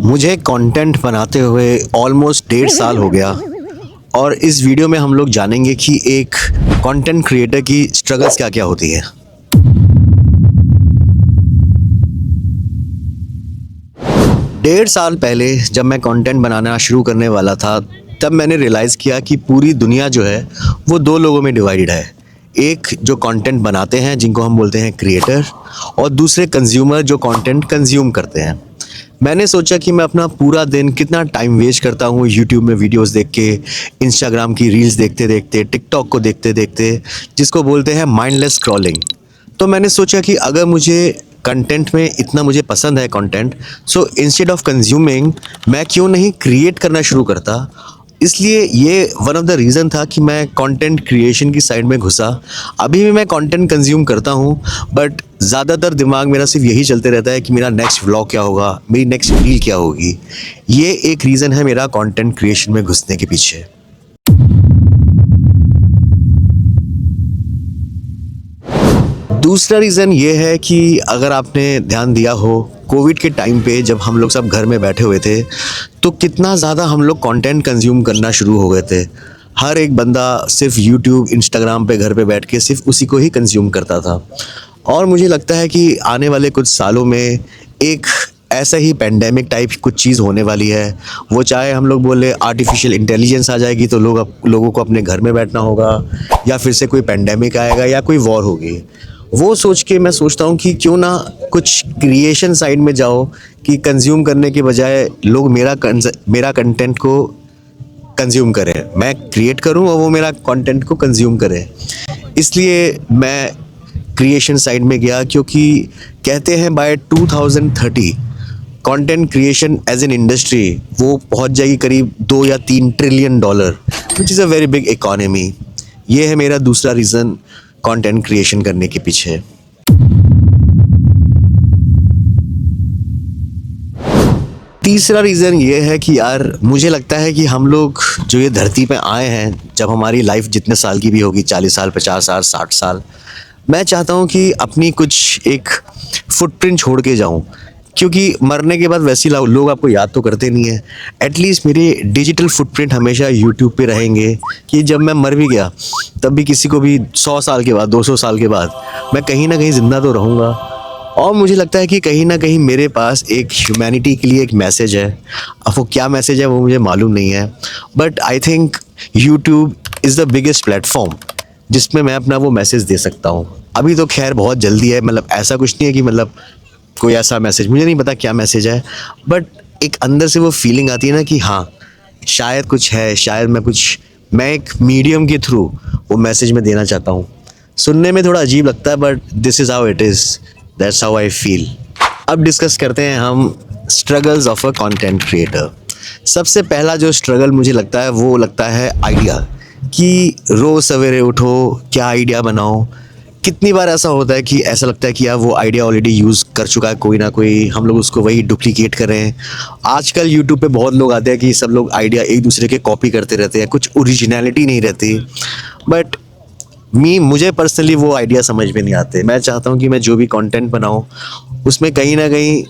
मुझे कंटेंट बनाते हुए ऑलमोस्ट 1.5 साल हो गया और इस वीडियो में हम लोग जानेंगे कि एक कंटेंट क्रिएटर की स्ट्रगल्स क्या क्या होती है। डेढ़ साल पहले जब मैं कंटेंट बनाना शुरू करने वाला था, तब मैंने रियलाइज़ किया कि पूरी दुनिया जो है वो दो लोगों में डिवाइडेड है। एक जो कंटेंट बनाते हैं जिनको हम बोलते हैं क्रिएटर, और दूसरे कंज्यूमर जो कंटेंट कंज्यूम करते हैं। मैंने सोचा कि मैं अपना पूरा दिन कितना टाइम वेस्ट करता हूँ यूट्यूब में वीडियोस देख के, इंस्टाग्राम की रील्स देखते देखते, टिकटॉक को देखते देखते, जिसको बोलते हैं माइंडलेस स्क्रॉलिंग। तो मैंने सोचा कि अगर मुझे कंटेंट में इतना मुझे पसंद है content, so instead of consuming मैं क्यों नहीं क्रिएट करना शुरू करता। इसलिए ये वन ऑफ द रीज़न था कि मैं कंटेंट क्रिएशन की साइड में घुसा। अभी भी मैं कंटेंट कंज्यूम करता हूँ, बट ज़्यादातर दिमाग मेरा सिर्फ यही चलते रहता है कि मेरा नेक्स्ट व्लॉग क्या होगा, मेरी नेक्स्ट रील क्या होगी। ये एक रीज़न है मेरा कंटेंट क्रिएशन में घुसने के पीछे। दूसरा रीज़न ये है कि अगर आपने ध्यान दिया हो, कोविड के टाइम पे जब हम लोग सब घर में बैठे हुए थे, तो कितना ज़्यादा हम लोग कंटेंट कंज्यूम करना शुरू हो गए थे। हर एक बंदा सिर्फ यूट्यूब, इंस्टाग्राम पे घर पे बैठ के सिर्फ उसी को ही कंज्यूम करता था। और मुझे लगता है कि आने वाले कुछ सालों में एक ऐसा ही पेंडेमिक टाइप कुछ चीज़ होने वाली है। वो चाहे हम लोग बोले आर्टिफिशियल इंटेलिजेंस आ जाएगी तो लोगों को अपने घर में बैठना होगा, या फिर से कोई पेंडेमिक आएगा, या कोई वॉर होगी। वो सोच के मैं सोचता हूँ कि क्यों ना कुछ क्रिएशन साइड में जाओ, कि कंज्यूम करने के बजाय लोग मेरा कंटेंट को कंज्यूम करें, मैं क्रिएट करूँ और वो मेरा कंटेंट को कंज्यूम करें। इसलिए मैं क्रिएशन साइड में गया, क्योंकि कहते हैं by 2030 content creation as an industry वो पहुंच जाएगी करीब 2 या 3 trillion dollar, which is a very big economy. ये है मेरा दूसरा रीज़न कंटेंट क्रिएशन करने के पीछे। तीसरा रीज़न ये है कि यार मुझे लगता है कि हम लोग जो ये धरती पे आए हैं, जब हमारी लाइफ जितने साल की भी होगी, 40 साल, 50 साल, 60 साल, मैं चाहता हूँ कि अपनी कुछ एक फुटप्रिंट छोड़ के जाऊँ। क्योंकि मरने के बाद वैसे ही लोग आपको याद तो करते नहीं है। एटलीस्ट मेरे डिजिटल फुटप्रिंट हमेशा यूट्यूब पे रहेंगे, कि जब मैं मर भी गया तब भी किसी को भी 100 साल के बाद, 200 साल के बाद मैं कहीं ना कहीं ज़िंदा तो रहूँगा। और मुझे लगता है कि कहीं ना कहीं मेरे पास एक ह्यूमैनिटी के लिए एक मैसेज है। अब वो क्या मैसेज है वो मुझे मालूम नहीं है, but I think YouTube is the biggest platform जिसमें मैं अपना वो मैसेज दे सकता हूँ। अभी तो खैर बहुत जल्दी है, मतलब ऐसा कुछ नहीं है कि मतलब कोई ऐसा मैसेज, मुझे नहीं पता क्या मैसेज है, बट एक अंदर से वो फीलिंग आती है ना कि हाँ शायद कुछ है, शायद मैं एक मीडियम के थ्रू वो मैसेज मैं देना चाहता हूँ। सुनने में थोड़ा अजीब लगता है, but this is how it is, that's how I feel. अब डिस्कस करते हैं हम struggles of a content creator. सबसे पहला जो स्ट्रगल मुझे लगता है वो लगता है आइडिया, कि रोज़ सवेरे उठो, क्या आइडिया बनाओ। कितनी बार ऐसा होता है कि ऐसा लगता है कि यार वो आइडिया ऑलरेडी यूज़ कर चुका है कोई ना कोई, हम लोग उसको वही डुप्लीकेट कर रहे हैं। आजकल यूट्यूब पे बहुत लोग आते हैं कि सब लोग आइडिया एक दूसरे के कॉपी करते रहते हैं, कुछ ओरिजिनलिटी नहीं रहती। बट मुझे पर्सनली वो आइडिया समझ में नहीं आते। मैं चाहता हूँ कि मैं जो भी कंटेंट बनाऊँ उसमें कहीं ना कहीं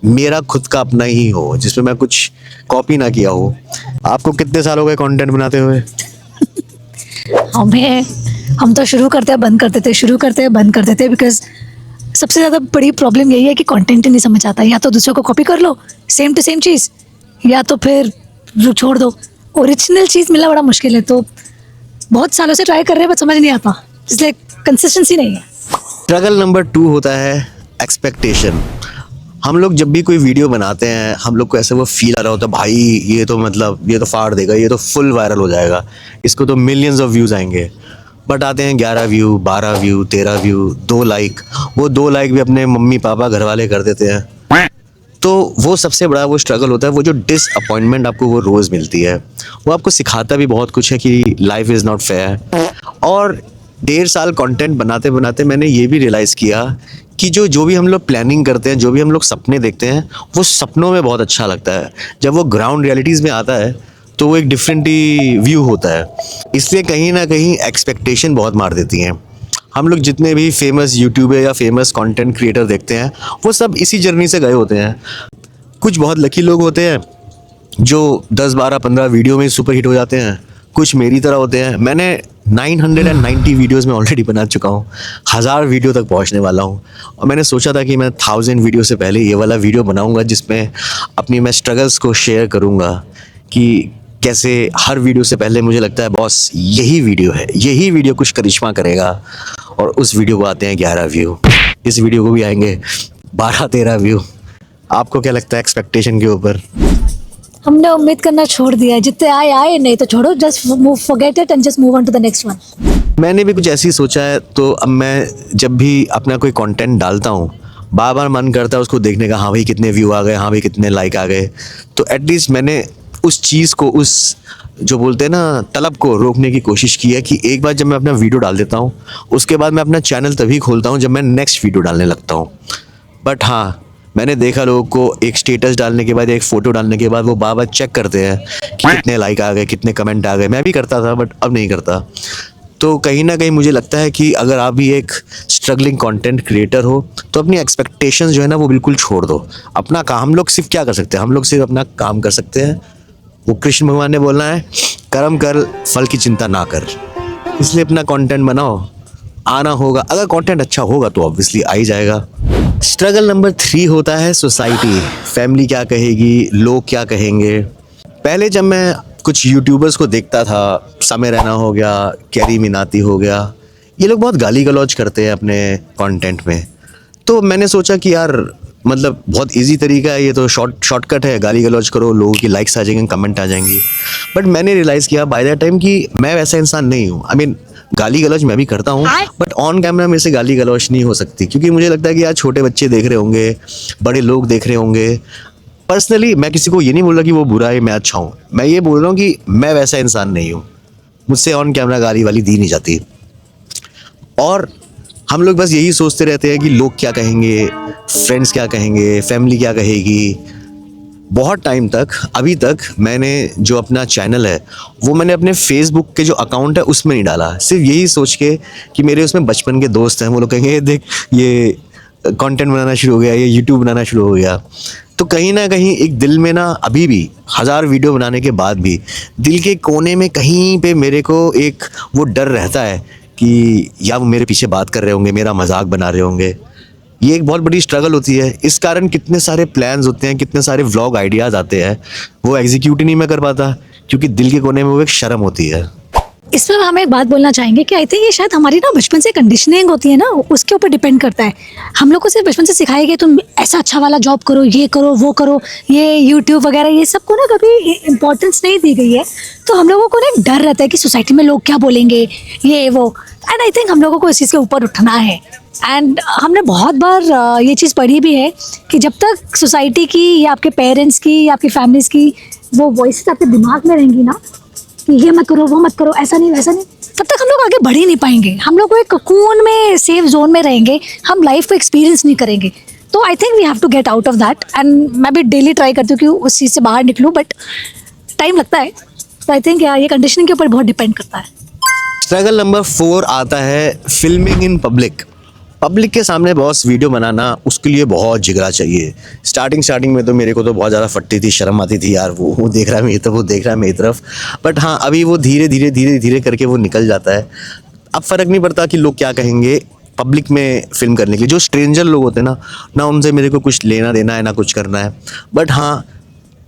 मेरा खुद का अपना ही हो, जिसमें मैं कुछ कॉपी ना किया हो। आपको कितने साल हो गए कंटेंट बनाते हुए? हम तो शुरू करते हैं बंद करते थे, शुरू करते हैं बंद करते थे, बिकॉज सबसे ज़्यादा बड़ी प्रॉब्लम यही है कि कंटेंट ही नहीं समझ आता। या तो दूसरों को कॉपी कर लो सेम टू सेम चीज़, या तो फिर छोड़ दो। ओरिजिनल चीज़ मिलना बड़ा मुश्किल है। तो बहुत सालों से ट्राई कर रहे हैं बट समझ नहीं आता, इसलिए कंसिस्टेंसी नहीं है। स्ट्रगल नंबर 2 होता है एक्सपेक्टेशन। हम लोग जब भी कोई वीडियो बनाते हैं, हम लोग को ऐसे वो फील आ रहा होता है भाई ये तो फाड़ देगा, ये तो फुल वायरल हो जाएगा, इसको तो मिलियंस ऑफ व्यूज़ आएंगे। बट आते हैं 11 व्यू, 12 व्यू, 13 व्यू, 2 लाइक। वो 2 लाइक भी अपने मम्मी पापा घर वाले कर देते हैं। तो वो सबसे बड़ा वो स्ट्रगल होता है, वो जो डिसअपॉइंटमेंट आपको वो रोज़ मिलती है। वो आपको सिखाता भी बहुत कुछ है कि लाइफ इज़ नॉट फेयर। और 1.5 साल कंटेंट बनाते बनाते मैंने ये भी रियलाइज़ किया कि जो भी हम लोग प्लानिंग करते हैं, जो भी हम लोग सपने देखते हैं, वो सपनों में बहुत अच्छा लगता है। जब वो ग्राउंड रियलिटीज़ में आता है तो वो एक डिफरेंट ही व्यू होता है। इसलिए कहीं ना कहीं एक्सपेक्टेशन बहुत मार देती हैं। हम लोग जितने भी फेमस यूट्यूबर या फेमस कंटेंट क्रिएटर देखते हैं, वो सब इसी जर्नी से गए होते हैं। कुछ बहुत लकी लोग होते हैं जो 10 12 15 वीडियो में सुपर हिट हो जाते हैं, कुछ मेरी तरह होते हैं। मैंने 990 वीडियोस में ऑलरेडी बना चुका हूँ, 1000 वीडियो तक पहुँचने वाला हूँ। और मैंने सोचा था कि मैं 1000 वीडियो से पहले ये वाला वीडियो बनाऊँगा जिसमें अपनी मैं स्ट्रगल्स को शेयर करूँगा कि कैसे हर वीडियो से पहले मुझे लगता है बॉस यही वीडियो है, यही वीडियो कुछ करिश्मा करेगा। और उस वीडियो को आते हैं 11 व्यू, इस वीडियो को भी आएंगे 12-13 व्यू। आपको क्या लगता है एक्सपेक्टेशन के ऊपर? हमने उम्मीद करना छोड़ दिया है, जितने आए आए, नहीं तो छोड़ो, just move, forget it and just move on to the next one. मैंने भी कुछ ऐसे ही सोचा है, तो अब मैं जब भी अपना कोई कंटेंट डालता हूँ बार बार मन करता है उसको देखने का, हाँ भाई कितने व्यू आ गए, हाँ भाई कितने लाइक आ गए। तो एटलीस्ट मैंने उस चीज़ को, उस जो बोलते हैं ना तलब को रोकने की कोशिश की है कि एक बार जब मैं अपना वीडियो डाल देता हूँ उसके बाद मैं अपना चैनल तभी खोलता हूँ जब मैं नेक्स्ट वीडियो डालने लगता हूँ। बट हाँ, मैंने देखा लोगों को एक स्टेटस डालने के बाद, एक फ़ोटो डालने के बाद वो बार बार चेक करते हैं कि कितने लाइक आ गए, कितने कमेंट आ गए। मैं भी करता था बट अब नहीं करता। तो कहीं ना कहीं मुझे लगता है कि अगर आप भी एक स्ट्रगलिंग कंटेंट क्रिएटर हो तो अपनी एक्सपेक्टेशंस जो है ना वो बिल्कुल छोड़ दो। अपना काम, हम लोग सिर्फ क्या कर सकते हैं, हम लोग सिर्फ अपना काम कर सकते हैं। वो कृष्ण भगवान ने बोलना है, कर्म कर, फल की चिंता ना कर। इसलिए अपना कंटेंट बनाओ, आना होगा। अगर कंटेंट अच्छा होगा तो ऑब्वियसली आ ही जाएगा। स्ट्रगल नंबर 3 होता है सोसाइटी। फैमिली क्या कहेगी, लोग क्या कहेंगे। पहले जब मैं कुछ यूट्यूबर्स को देखता था, समय रैना हो गया, कैरी मिनाती हो गया, ये लोग बहुत गाली गलौज करते हैं अपने कंटेंट में। तो मैंने सोचा कि यार मतलब बहुत इजी तरीका है, ये तो शॉर्टकट है, गाली गलौज करो, लोगों की लाइक्स आ जाएंगे, कमेंट आ जाएंगी। बट मैंने रियलाइज़ किया बाय द टाइम कि मैं वैसा इंसान नहीं हूँ। आई मीन गाली गलौज मैं भी करता हूँ बट ऑन कैमरा मेरे से गाली गलौज नहीं हो सकती, क्योंकि मुझे लगता है कि यार छोटे बच्चे देख रहे होंगे, बड़े लोग देख रहे होंगे। पर्सनली मैं किसी को ये नहीं बोल रहा कि वो बुरा है मैं अच्छा हूँ, मैं ये बोल रहा हूँ कि मैं वैसा इंसान नहीं हूँ, मुझसे ऑन कैमरा गाली वाली दी नहीं जाती। और हम लोग बस यही सोचते रहते हैं कि लोग क्या कहेंगे, फ्रेंड्स क्या कहेंगे, फैमिली क्या कहेगी। बहुत टाइम तक, अभी तक मैंने जो अपना चैनल है वो मैंने अपने फेसबुक के जो अकाउंट है उसमें नहीं डाला, सिर्फ यही सोच के कि मेरे उसमें बचपन के दोस्त हैं, वो लोग कहेंगे देख ये कंटेंट बनाना शुरू हो गया, ये यूट्यूब बनाना शुरू हो गया। तो कहीं ना कहीं एक दिल में ना अभी भी 1000 वीडियो बनाने के बाद भी दिल के कोने में कहीं पे मेरे को एक वो डर रहता है कि या वो मेरे पीछे बात कर रहे होंगे, मेरा मजाक बना रहे होंगे। ये एक बहुत बड़ी स्ट्रगल होती है। इस कारण कितने सारे प्लान्स होते हैं, कितने सारे व्लॉग आइडियाज़ आते हैं, वो एग्जीक्यूट ही नहीं मैं कर पाता क्योंकि दिल के कोने में वो एक शर्म होती है। इसमें हम एक बात बोलना चाहेंगे कि आई थिंक ये शायद हमारी ना बचपन से कंडीशनिंग होती है ना, उसके ऊपर डिपेंड करता है। हम लोग को सिर्फ बचपन से सिखाया गया तुम ऐसा अच्छा वाला जॉब करो, ये करो, वो करो, ये यूट्यूब वगैरह ये सब को ना कभी इम्पोर्टेंस नहीं दी गई है। तो हम लोगों को ना एक डर रहता है कि सोसाइटी में लोग क्या बोलेंगे, ये वो। एंड आई थिंक हम लोगों को इस चीज़ के ऊपर उठना है। एंड हमने बहुत बार ये चीज़ पढ़ी भी है कि जब तक सोसाइटी की या आपके पेरेंट्स की या आपकी फैमिलीज़ की वो वॉइस आपके दिमाग में रहेंगी ना कि ये मत करो, वो मत करो, ऐसा नहीं वैसा नहीं, तब तक हम लोग आगे बढ़ ही नहीं पाएंगे। हम लोग एक ककून में, सेफ जोन में रहेंगे, हम लाइफ को एक्सपीरियंस नहीं करेंगे। तो I think we have to get out of that. And मैं भी डेली ट्राई करती हूँ कि उस चीज़ से बाहर निकलूँ, बट टाइम लगता है। तो आई थिंक ये कंडीशनिंग के ऊपर बहुत डिपेंड करता है। स्ट्रगल नंबर 4 आता है फिल्मिंग इन पब्लिक। पब्लिक के सामने बॉस वीडियो बनाना, उसके लिए बहुत जिगरा चाहिए। स्टार्टिंग में तो मेरे को तो बहुत ज़्यादा फटती थी, शर्म आती थी यार, वो देख रहा है मेरी तरफ, वो देख रहा है मेरी तरफ। बट हाँ, अभी वो धीरे धीरे करके वो निकल जाता है। अब फ़र्क नहीं पड़ता कि लोग क्या कहेंगे पब्लिक में फिल्म करने के लिए। जो स्ट्रेंजर लोग होते हैं ना उनसे मेरे को कुछ लेना देना है ना कुछ करना है। बट हाँ,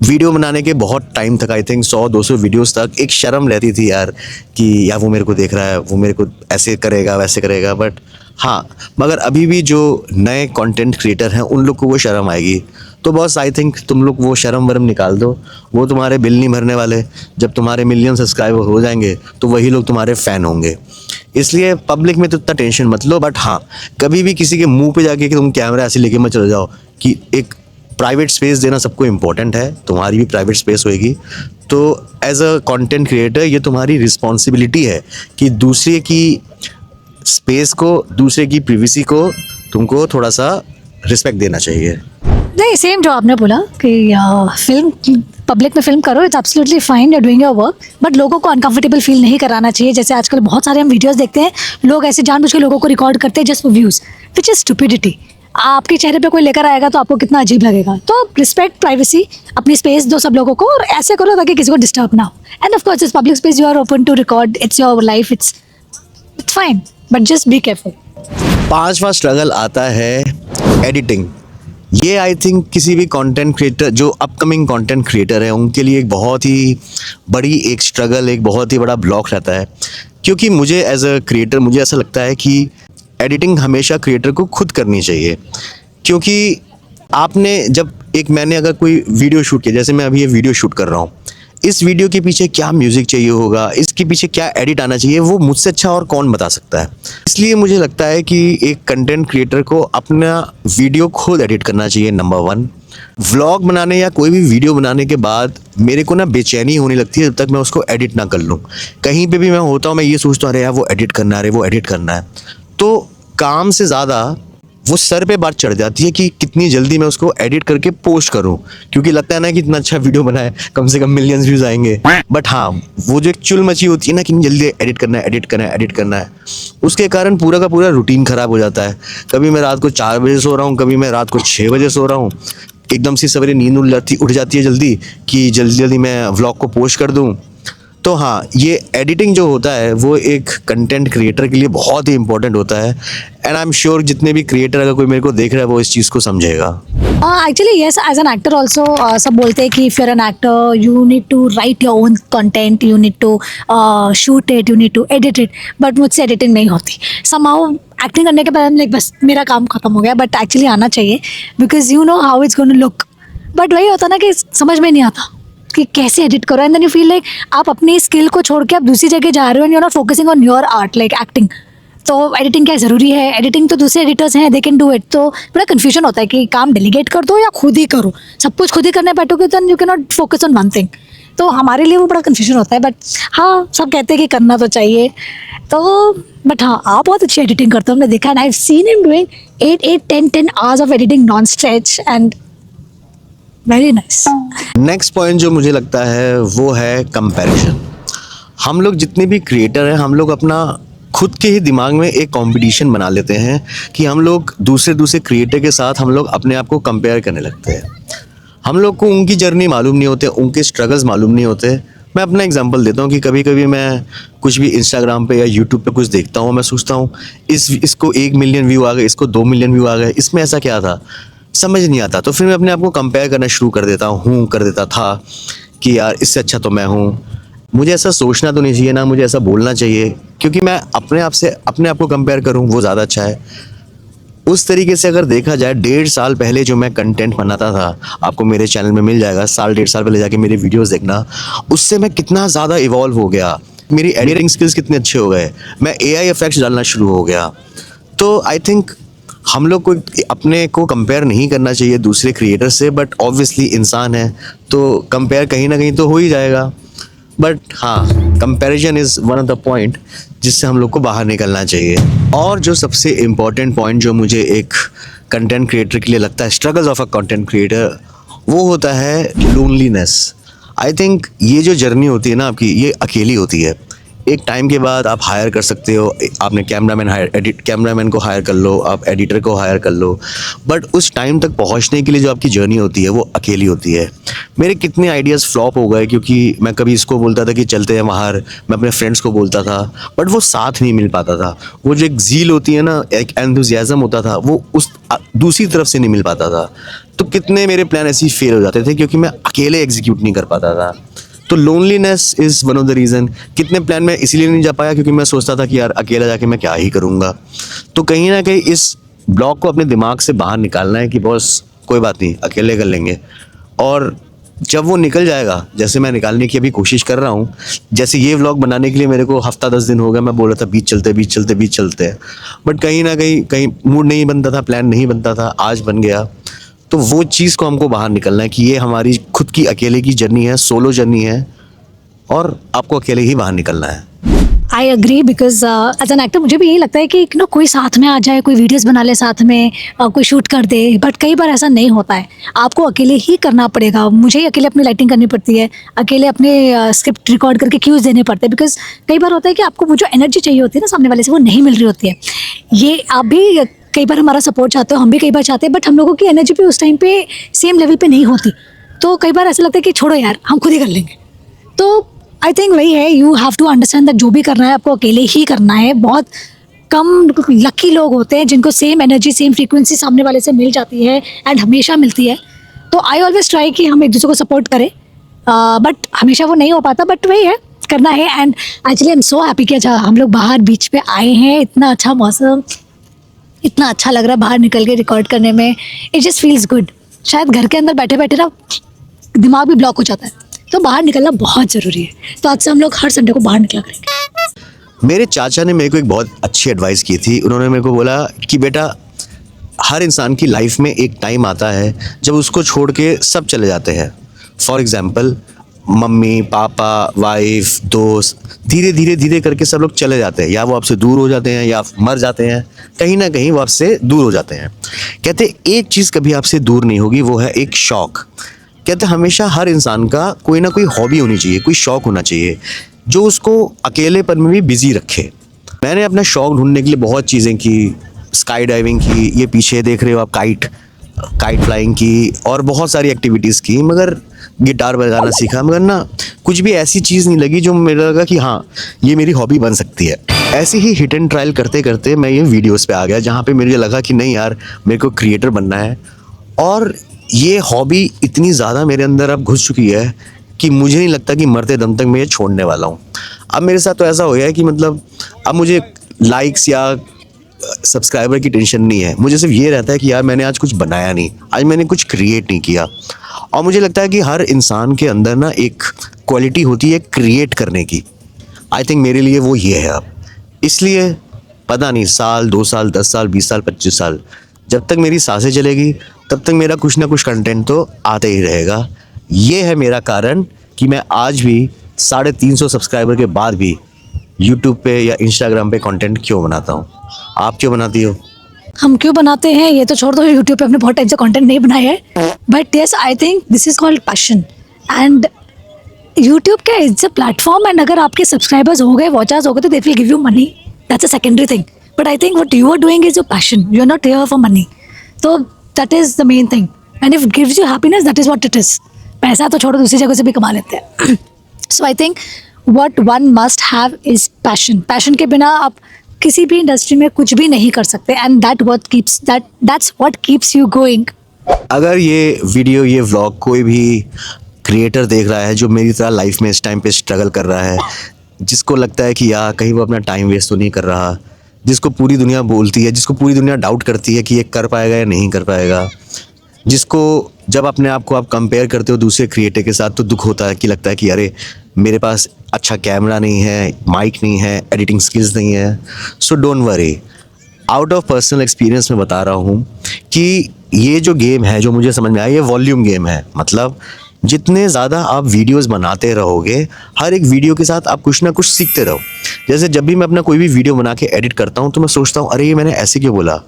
वीडियो बनाने के बहुत टाइम तक, आई थिंक 100-200 वीडियोस तक एक शर्म रहती थी यार कि यार वो मेरे को देख रहा है, वो मेरे को ऐसे करेगा वैसे करेगा। बट हाँ, मगर अभी भी जो नए कंटेंट क्रिएटर हैं उन लोग को वो शर्म आएगी। तो बस आई थिंक तुम लोग वो शर्म वरम निकाल दो, वो तुम्हारे बिल नहीं भरने वाले। जब तुम्हारे मिलियन सब्सक्राइबर हो जाएंगे तो वही लोग तुम्हारे फ़ैन होंगे। इसलिए पब्लिक में तो इतना टेंशन मत लो। बट हाँ, कभी भी किसी के मुंह पे जाके कि तुम कैमरा ऐसे लेके मत चले जाओ। कि एक प्राइवेट स्पेस देना सबको इम्पोर्टेंट है, तुम्हारी भी प्राइवेट स्पेस होएगी। तो एज अ कंटेंट क्रिएटर ये तुम्हारी रिस्पॉन्सिबिलिटी है कि दूसरे की स्पेस को, दूसरे की प्रिवेसी को तुमको थोड़ा सा रिस्पेक्ट देना चाहिए। नहीं, सेम जो आपने बोला कि फिल्म पब्लिक में फिल्म करो, it's absolutely fine, you are doing your work, but लोगों को अनकंफर्टेबल फील नहीं कराना चाहिए। जैसे आजकल बहुत सारे हम वीडियोस देखते हैं, लोग ऐसे जानबूझ के लोगों को रिकॉर्ड करते हैं just for views, which is stupidity. आपके चेहरे पे कोई लेकर आएगा तो आपको कितना अजीब लगेगा. तो रिस्पेक्ट प्राइवेसी, अपनी स्पेस दो सब लोगों को और ऐसे करो ताकि किसी को डिस्टर्ब ना हो. And of course it's public space, you are open to record, it's your life, it's fine, but just be careful. पांचवा स्ट्रगल आता है एडिटिंग. ये आई थिंक किसी भी कंटेंट क्रिएटर, जो अपकमिंग कंटेंट क्रिएटर है, उनके लिए एक बहुत ही बड़ी एक स्ट्रगल, एक बहुत ही बड़ा ब्लॉक रहता है. क्योंकि मुझे एज अ क्रिएटर मुझे ऐसा लगता है कि एडिटिंग हमेशा क्रिएटर को खुद करनी चाहिए. क्योंकि आपने जब मैंने अगर कोई वीडियो शूट किया, जैसे मैं अभी ये वीडियो शूट कर रहा हूँ, इस वीडियो के पीछे क्या म्यूज़िक चाहिए होगा, इसके पीछे क्या एडिट आना चाहिए, वो मुझसे अच्छा और कौन बता सकता है. इसलिए मुझे लगता है कि एक कंटेंट क्रिएटर को अपना वीडियो खुद एडिट करना चाहिए. नंबर 1, व्लॉग बनाने या कोई भी वीडियो बनाने के बाद मेरे को ना बेचैनी होने लगती है जब तक मैं उसको एडिट ना कर लूँ. कहीं पे भी मैं होता हूँ, मैं ये सोचता हूँ अरे यार वो एडिट करना है, अरे वो एडिट करना है. तो काम से ज़्यादा वो सर पे बात चढ़ जाती है कि कितनी जल्दी मैं उसको एडिट करके पोस्ट करूं. क्योंकि लगता है ना कि इतना अच्छा वीडियो बनाए, कम से कम मिलियंस व्यूज़ आएंगे. बट हाँ, वो जो एक चुल मची होती है ना कि जल्दी एडिट करना है, एडिट करना है, एडिट करना है, उसके कारण पूरा का पूरा रूटीन ख़राब हो जाता है. कभी मैं रात को 4 बजे सो रहा हूँ, कभी मैं रात को 6 बजे सो रहा हूँ. एकदम से सवेरे नींद उठ जाती है जल्दी कि जल्दी जल्दी मैं व्लॉग को पोस्ट कर दूँ. तो हाँ, ये एडिटिंग जो होता है वो एक कंटेंट क्रिएटर के लिए बहुत ही इंपॉर्टेंट होता है. एंड आई एम श्योर जितने भी क्रिएटर, अगर कोई मेरे को देख रहा है, वो इस चीज़ को समझेगा. Actually yes, as an actor also सब बोलते हैं कि if you are an actor you need to write your own content, you need to shoot it, you need to edit it. But मुझसे एडिटिंग नहीं होती. समहाउ एक्टिंग करने के बाद लाइक बस मेरा काम खत्म हो गया. बट एक्चुअली आना चाहिए because you know how it's going to look. But वही होता ना कि समझ में नहीं आता कि कैसे एडिट करो. And then you feel like आप अपनी स्किल को छोड़ के आप दूसरी जगह जा रहे हो and you are not focusing on your art like acting. तो एडिटिंग क्या ज़रूरी है? एडिटिंग तो दूसरे एडिटर्स हैं, दे कैन डू इट. तो बड़ा कन्फ्यूजन होता है कि काम डेलीगेट कर दो या खुद ही करो. सब कुछ खुद ही करने बैठोगे तो you can not focus on one thing. तो हमारे लिए वो बड़ा कन्फ्यूजन होता है. बट हाँ, सब कहते हैं कि करना तो चाहिए. तो बट हाँ, आप बहुत अच्छी एडिटिंग करते हो, हमने देखा. And I have seen him doing 8 hours of editing non stretch and very nice. Next point जो मुझे लगता है वो है कंपैरिजन. हम लोग जितने भी क्रिएटर हैं, हम लोग अपना खुद के ही दिमाग में एक कंपटीशन बना लेते हैं कि हम लोग दूसरे क्रिएटर के साथ हम लोग अपने आप को कंपेयर करने लगते हैं. हम लोग को उनकी जर्नी मालूम नहीं होते, उनके स्ट्रगल्स मालूम नहीं होते. मैं अपना एग्जांपल देता हूँ कि कभी कभी मैं कुछ भी इंस्टाग्राम पे या यूट्यूब पे कुछ देखता हूँ, मैं सोचता हूँ इसको 1 मिलियन व्यू आ गए, इसको 2 मिलियन व्यू आ गए, इसमें ऐसा क्या था, समझ नहीं आता. तो फिर मैं अपने आप को कंपेयर करना शुरू कर देता था कि यार इससे अच्छा तो मैं हूँ. मुझे ऐसा सोचना तो नहीं चाहिए, ना मुझे ऐसा बोलना चाहिए, क्योंकि मैं अपने आप को कंपेयर करूँ वो ज़्यादा अच्छा है. उस तरीके से अगर देखा जाए, 1.5 साल पहले जो मैं कंटेंट बनाता था, आपको मेरे चैनल में मिल जाएगा. 1.5 साल पहले जाके मेरी वीडियोस देखना, उससे मैं कितना ज़्यादा इवॉल्व हो गया. मेरी एडिटिंग स्किल्स कितने अच्छे हो गए, मैं AI इफेक्ट्स डालना शुरू हो गया. तो आई थिंक हम लोग को अपने को कंपेयर नहीं करना चाहिए दूसरे क्रिएटर से. बट ऑब्वियसली इंसान है तो कंपेयर कहीं ना कहीं तो हो ही जाएगा. बट हाँ, comparison is one of the point जिससे हम लोग को बाहर निकलना चाहिए. और जो सबसे इम्पॉर्टेंट पॉइंट जो मुझे एक कंटेंट क्रिएटर के लिए लगता है, struggles of a content creator, वो होता है लोनलीनेस. आई थिंक ये जो जर्नी होती है ना आपकी, ये अकेली होती है. एक टाइम के बाद आप हायर कर सकते हो, आपने कैमरामैन को हायर कर लो, आप एडिटर को हायर कर लो. बट उस टाइम तक पहुंचने के लिए जो आपकी जर्नी होती है वो अकेली होती है. मेरे कितने आइडियाज़ फ्लॉप हो गए क्योंकि मैं कभी इसको बोलता था कि चलते हैं बाहर, मैं अपने फ्रेंड्स को बोलता था, बट वो साथ नहीं मिल पाता था. वो जो एक ज़ील होती है ना, एक एंथुसियाज़म होता था, वो उस दूसरी तरफ से नहीं मिल पाता था. तो कितने मेरे प्लान ऐसे ही फेल हो जाते थे क्योंकि मैं अकेले एग्जीक्यूट नहीं कर पाता था. तो loneliness is one of the reason. कितने प्लान मैं इसीलिए नहीं जा पाया क्योंकि मैं सोचता था कि यार अकेला जाके मैं क्या ही करूँगा. तो कहीं ना कहीं इस ब्लॉक को अपने दिमाग से बाहर निकालना है कि बॉस कोई बात नहीं, अकेले कर लेंगे. और जब वो निकल जाएगा, जैसे मैं निकालने की अभी कोशिश कर रहा हूँ, जैसे ये व्लॉग बनाने के लिए मेरे को हफ्ता 10 दिन हो गया, मैं बोल रहा था बीच चलते, बट कहीं ना कहीं मूड नहीं बनता था, प्लान नहीं बनता था. आज बन गया. तो वो चीज़ को हमको बाहर निकलना है कि ये हमारी खुद की अकेले की जर्नी है, सोलो जर्नी है, और आपको अकेले ही बाहर निकलना है. I agree because as an actor मुझे भी यही लगता है कि ना कोई साथ में आ जाए, कोई वीडियोस बना ले साथ में, कोई शूट कर दे. बट कई बार ऐसा नहीं होता है, आपको अकेले ही करना पड़ेगा. मुझे ही अकेले अपनी लाइटिंग करनी पड़ती है, अकेले अपने स्क्रिप्ट रिकॉर्ड करके क्यूज देने पड़ते हैं. बिकॉज कई बार होता है कि आपको वो जो एनर्जी चाहिए होती है ना सामने वाले से, वो नहीं मिल रही होती है. ये आप भी कई बार हमारा सपोर्ट चाहते हो, हम भी कई बार चाहते हैं, बट हम लोगों की एनर्जी भी उस टाइम पे सेम लेवल पे नहीं होती। तो कई बार ऐसा लगता है कि छोड़ो यार, हम खुद ही कर लेंगे। तो आई थिंक वही है, you have to understand that जो भी करना है आपको अकेले ही करना है। बहुत कम लकी लोग होते हैं जिनको सेम एनर्जी, सेम फ्रीक्वेंसी सामने वाले से मिल जाती है एंड हमेशा मिलती है। तो आई ऑलवेज ट्राई कि हम एक दूसरे को सपोर्ट करें, बट हमेशा वो नहीं हो पाता, बट वही है, करना है। And actually I am so happy कि अच्छा हम लोग बाहर बीच पे आए हैं, इतना अच्छा मौसम, इतना अच्छा लग रहा है बाहर निकल के रिकॉर्ड करने में। It just feels good. शायद घर के अंदर बैठे बैठे ना दिमाग भी ब्लॉक हो जाता है, तो बाहर निकलना बहुत ज़रूरी है। तो आज से हम लोग हर संडे को बाहर निकला करेंगे। मेरे चाचा ने मेरे को एक बहुत अच्छी एडवाइस की थी। उन्होंने मेरे को बोला कि बेटा, हर इंसान की लाइफ में एक टाइम आता है जब उसको छोड़ के सब चले जाते हैं। For example, mummy papa, wife, दोस्त, धीरे धीरे धीरे करके सब लोग चले जाते हैं, या वो आपसे दूर हो जाते हैं या मर जाते हैं, कहीं ना कहीं वो आपसे दूर हो जाते हैं। कहते एक चीज़ कभी आपसे दूर नहीं होगी, वो है एक शौक़। कहते हमेशा हर इंसान का कोई ना कोई हॉबी होनी चाहिए, कोई शौक़ होना चाहिए जो उसको अकेलेपन में भी बिजी रखे। मैंने अपना शौक़ ढूंढने के लिए बहुत चीज़ें की, स्काई डाइविंग की, ये पीछे देख रहे हो आप, काइट फ्लाइंग की, और बहुत सारी एक्टिविटीज़ की, मगर गिटार बजाना सीखा, मगर ना कुछ भी ऐसी चीज़ नहीं लगी जो मेरे लगा कि हाँ ये मेरी हॉबी बन सकती है। ऐसे ही हिट एंड ट्रायल करते करते मैं ये वीडियोस पे आ गया, जहाँ पे मुझे लगा कि नहीं यार, मेरे को क्रिएटर बनना है। और ये हॉबी इतनी ज़्यादा मेरे अंदर अब घुस चुकी है कि मुझे नहीं लगता कि मरते दम तक मैं ये छोड़ने वाला हूँ। अब मेरे साथ तो ऐसा हो गया है कि मतलब अब मुझे लाइक्स या सब्सक्राइबर की टेंशन नहीं है, मुझे सिर्फ ये रहता है कि यार मैंने आज कुछ बनाया नहीं, आज मैंने कुछ क्रिएट नहीं किया। और मुझे लगता है कि हर इंसान के अंदर ना एक क्वालिटी होती है क्रिएट करने की। आई थिंक मेरे लिए वो ये है अब। इसलिए पता नहीं, साल, 2 साल, 10 साल, 20 साल, 25 साल, जब तक मेरी सांसें चलेगी तब तक मेरा कुछ ना कुछ कंटेंट तो आते ही रहेगा। ये है मेरा कारण कि मैं आज भी 350 सब्सक्राइबर के बाद भी यूट्यूब पे या इंस्टाग्राम पे कंटेंट क्यों बनाता हूँ। आप क्यों बनाती हो? हम क्यों बनाते हैं ये तो छोड़ दो, यूट्यूब पे अपने बहुत टाइम से कंटेंट नहीं बनाया है, but yes I think this is called passion. And YouTube का इट्स अ प्लेटफॉर्म, एंड अगर आपके सब्सक्राइबर्स हो गए, वॉचर्स हो गए, तो they will give you money, that's a secondary thing. But I think what you are doing is your passion, you are not here for money. तो that is the main thing, and if gives you happiness, that is what it is. पैसा तो छोड़ो, दूसरी जगह से भी कमा लेते हैं। So I think what one must have is passion. Passion के बिना आप किसी भी इंडस्ट्री में कुछ भी नहीं कर सकते, and that's what keeps you going. अगर ये वीडियो, ये व्लॉग कोई भी क्रिएटर देख रहा है जो मेरी तरह लाइफ में इस टाइम पे स्ट्रगल कर रहा है, जिसको लगता है कि यार कहीं वो अपना टाइम वेस्ट तो नहीं कर रहा, जिसको पूरी दुनिया बोलती है, जिसको पूरी दुनिया डाउट करती है कि ये कर पाएगा या नहीं कर पाएगा, जिसको जब अपने आप को आप कंपेयर करते हो दूसरे क्रिएटर के साथ तो दुख होता है कि लगता है कि अरे मेरे पास अच्छा कैमरा नहीं है, माइक नहीं है, एडिटिंग स्किल्स नहीं है। So don't worry, out of personal experience में बता रहा हूँ कि ये जो गेम है, जो मुझे समझ में आया, ये वॉल्यूम गेम है। मतलब जितने ज़्यादा आप वीडियोस बनाते रहोगे, हर एक वीडियो के साथ आप कुछ ना कुछ सीखते रहो। जैसे जब भी मैं अपना कोई भी वीडियो बना के एडिट करता हूँ तो मैं सोचता हूँ अरे ये मैंने ऐसे क्यों बोला।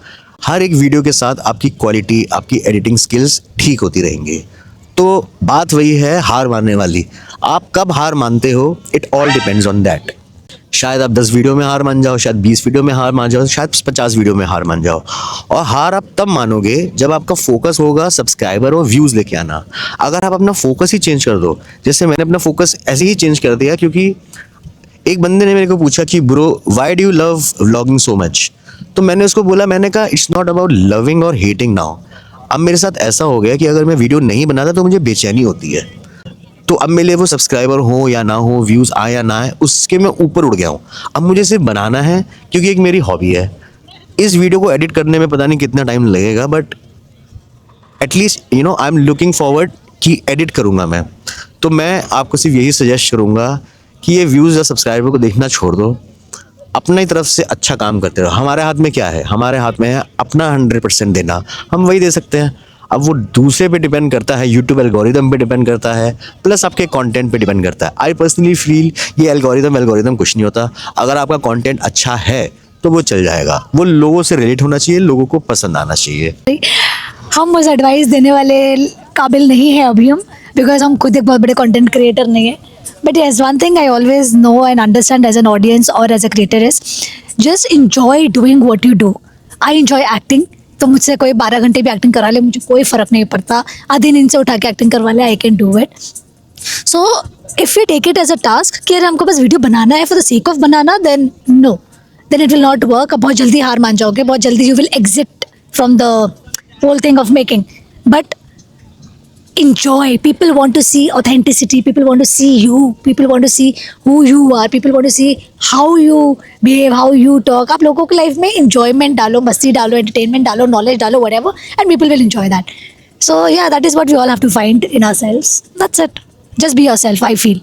हर एक वीडियो के साथ आपकी क्वालिटी, आपकी एडिटिंग स्किल्स ठीक होती रहेंगी। तो बात वही है हार मानने वाली। आप कब हार मानते हो, it all depends on that. शायद आप 10 वीडियो में हार मान जाओ, शायद 20 वीडियो में हार मान जाओ, शायद 50 वीडियो में हार मान जाओ। और हार आप तब मानोगे जब आपका फोकस होगा सब्सक्राइबर और व्यूज़ लेके आना। अगर आप अपना फोकस ही चेंज कर दो, जैसे मैंने अपना फोकस ऐसे ही चेंज कर दिया, क्योंकि एक बंदे ने मेरे को पूछा कि bro why do you love vlogging so much. तो मैंने उसको बोला, मैंने कहा इट्स नॉट अबाउट लविंग और हेटिंग नाउ। अब मेरे साथ ऐसा हो गया कि अगर मैं वीडियो नहीं बनाता तो मुझे बेचैनी होती है। तो अब मेरे लिए वो सब्सक्राइबर हो या ना हो, व्यूज़ आए या ना आए, उसके मैं ऊपर उड़ गया हूँ। अब मुझे सिर्फ बनाना है, क्योंकि एक मेरी हॉबी है। इस वीडियो को एडिट करने में पता नहीं कितना टाइम लगेगा, but at least I am looking forward कि एडिट करूँगा मैं। तो मैं आपको सिर्फ यही सजेस्ट करूँगा कि ये व्यूज़ या सब्सक्राइबर को देखना छोड़ दो, अपनी तरफ से अच्छा काम करते रहो। हमारे हाथ में क्या है? हमारे हाथ में है अपना 100% देना, हम वही दे सकते हैं। अब वो दूसरे पे डिपेंड करता है, यूट्यूब एल्गोरिदम पे डिपेंड करता है, प्लस आपके कंटेंट पे डिपेंड करता है। आई पर्सनली फील ये एल्गोरिदम कुछ नहीं होता। अगर आपका कंटेंट अच्छा है तो वो चल जाएगा, वो लोगों से रिलेट होना चाहिए, लोगों को पसंद आना चाहिए। हम उस एडवाइस देने वाले काबिल नहीं है अभी हम, बिकॉज हम खुद एक बहुत बड़े कंटेंट क्रिएटर नहीं है। But yes, one thing I always know and understand as an audience or as a creator is just enjoy doing what you do. I enjoy acting, तो मुझसे कोई 12 घंटे भी एक्टिंग करा ले, मुझे कोई फ़र्क नहीं पड़ता. आधी नींद से उठा के एक्टिंग करवा ले, I can do it. So if you take it as a task कि अरे हमको बस वीडियो बनाना है फॉर द सेक ऑफ बनाना, then no, then it will not work. बहुत जल्दी हार मान जाओगे, बहुत जल्दी you will exit from the whole thing of making. But enjoy. People want to see authenticity. People want to see you. People want to see who you are. People want to see how you behave, how you talk. आप लोगों की life में enjoyment डालो, मस्ती डालो, entertainment डालो, knowledge डालो, whatever, and people will enjoy that. So yeah, that is what we all have to find in ourselves. That's it. Just be yourself, I feel.